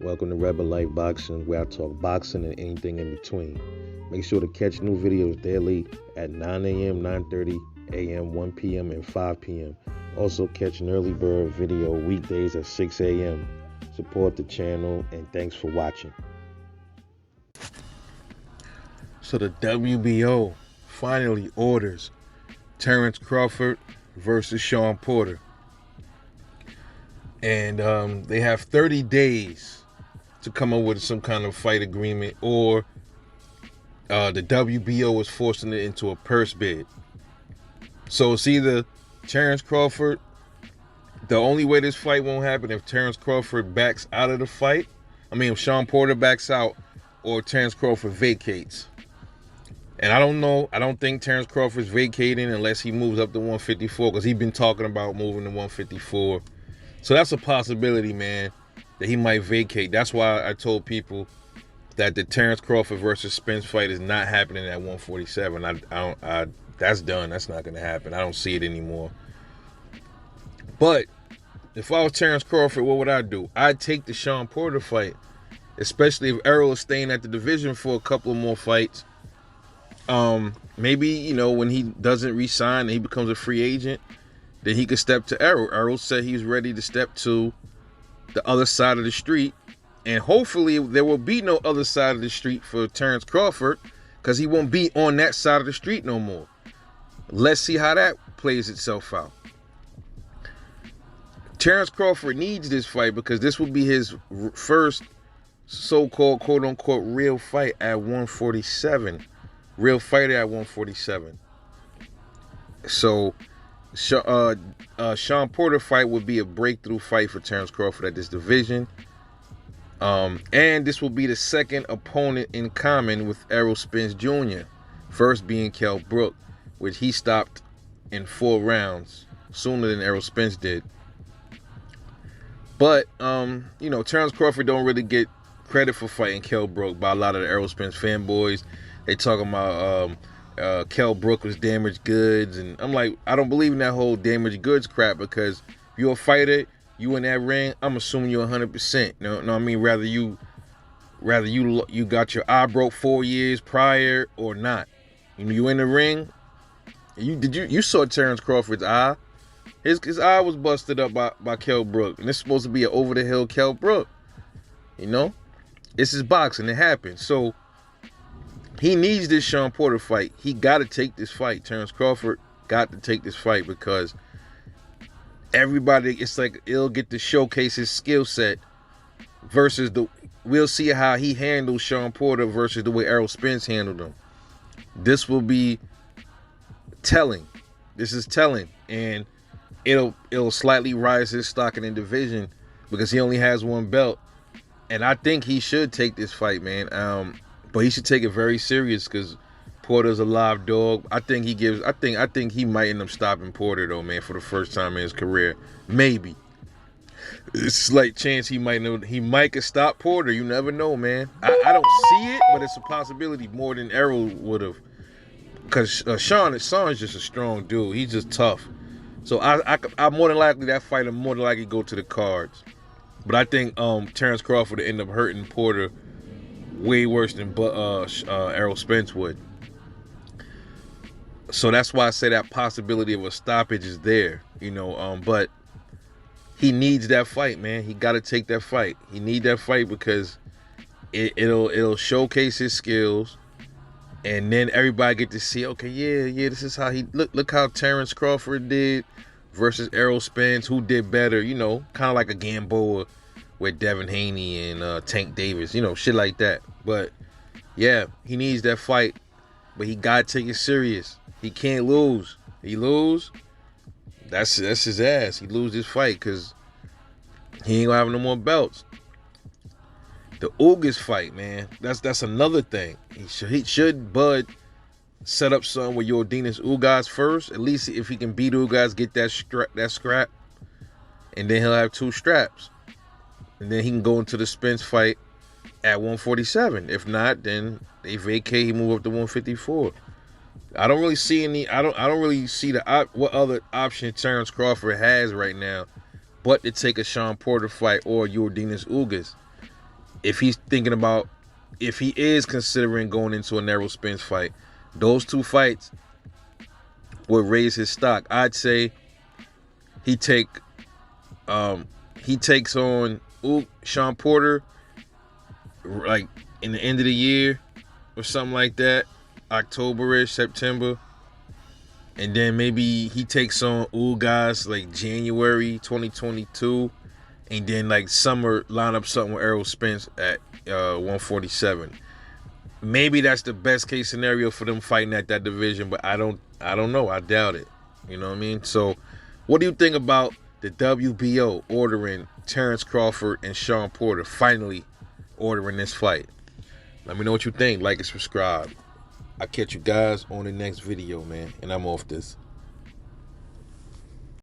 Welcome to Rebel Life Boxing, where I talk boxing and anything in between. Make sure to catch new videos daily at 9 a.m., 9:30 a.m., 1 p.m., and 5 p.m. Also catch an early bird video weekdays at 6 a.m. Support the channel, and thanks for watching. So the WBO finally orders Terence Crawford versus Shawn Porter. And they have 30 days to come up with some kind of fight agreement, or the WBO is forcing it into a purse bid. So it's either Terence Crawford. The only way this fight won't happen if Terence Crawford backs out of the fight. If Shawn Porter backs out or Terence Crawford vacates. And I don't know. I don't think Terence Crawford's vacating unless he moves up to 154, because he's been talking about moving to 154. So that's a possibility, man, that he might vacate. That's why I told people that the Terence Crawford versus Spence fight is not happening at 147. That's done. That's not going to happen. I don't see it anymore. But if I was Terence Crawford, what would I do? I'd take the Shawn Porter fight, especially if Errol is staying at the division for a couple of more fights. Maybe, when he doesn't re-sign and he becomes a free agent, then he could step to Errol. Errol said he's ready to step to the other side of the street. And hopefully there will be no other side of the street for Terence Crawford, because he won't be on that side of the street no more. Let's see how that plays itself out. Terence Crawford needs this fight because this will be his first so-called, quote-unquote, real fight at 147. Real fighter at 147. So Shawn Porter fight would be a breakthrough fight for Terence Crawford at this division. And this will be the second opponent in common with Errol Spence Jr. First being Kell Brook, which he stopped in 4 rounds sooner than Errol Spence did. But, Terence Crawford don't really get credit for fighting Kell Brook by a lot of the Errol Spence fanboys. They talking about Kell Brook was damaged goods, and I'm like, I don't believe in that whole damaged goods crap, because if you're a fighter, you in that ring, I'm assuming you're 100%. No, I mean, rather you got your eye broke 4 years prior or not. You in the ring. You saw Terence Crawford's eye. His eye was busted up by Kell Brook, and it's supposed to be an over the hill Kell Brook. This is boxing. It happens. So he needs this Shawn Porter fight. He got to take this fight. Terence Crawford got to take this fight, because everybody, it's like he'll get to showcase his skill set versus we'll see how he handles Shawn Porter versus the way Errol Spence handled him. This will be telling. This is telling, and it'll slightly rise his stock in the division, because he only has 1 belt, and I think he should take this fight, man. But he should take it very serious, because Porter's a live dog. I think he might end up stopping Porter, though, man, for the first time in his career. Maybe. It's a slight chance he could stop Porter. You never know, man. I don't see it, but it's a possibility more than Errol would have. Because Shawn is just a strong dude. He's just tough. So I'm more than likely that fight will more than likely go to the cards. But I think Terence Crawford will end up hurting Porter way worse than Errol Spence would. So that's why I say that possibility of a stoppage is there, but he needs that fight, man. He got to take that fight. He needs that fight because it'll showcase his skills, and then everybody get to see, okay, yeah, this is how he look how Terence Crawford did versus Errol Spence, who did better, kind of like a Gamboa with Devin Haney and Tank Davis, shit like that. But yeah, he needs that fight, but he gotta take it serious. He can't lose. He lose, that's his ass. He lose this fight, because he ain't gonna have no more belts. The Ugas fight, man, that's another thing. He should Bud set up something with Yordenis Ugas first. At least if he can beat Ugas, get that scrap, and then he'll have 2 straps. And then he can go into the Spence fight at 147. If not, then they vacate. He move up to 154. I don't really see what other option Terence Crawford has right now, but to take a Shawn Porter fight or Yordenis Ugas. if he's thinking about, if he is considering going into a Errol Spence fight, those two fights would raise his stock. I'd say he takes on Shawn Porter like in the end of the year or something like that, October-ish, September. And then maybe he takes on guys like January 2022. And then like summer, line up something with Errol Spence at 147. Maybe that's the best case scenario for them fighting at that division, but I don't know. I doubt it. You know what I mean? So what do you think about the WBO ordering Terence Crawford and Shawn Porter, finally ordering this fight? Let me know what you think. Like and subscribe. I'll catch you guys on the next video, man. And I'm off this.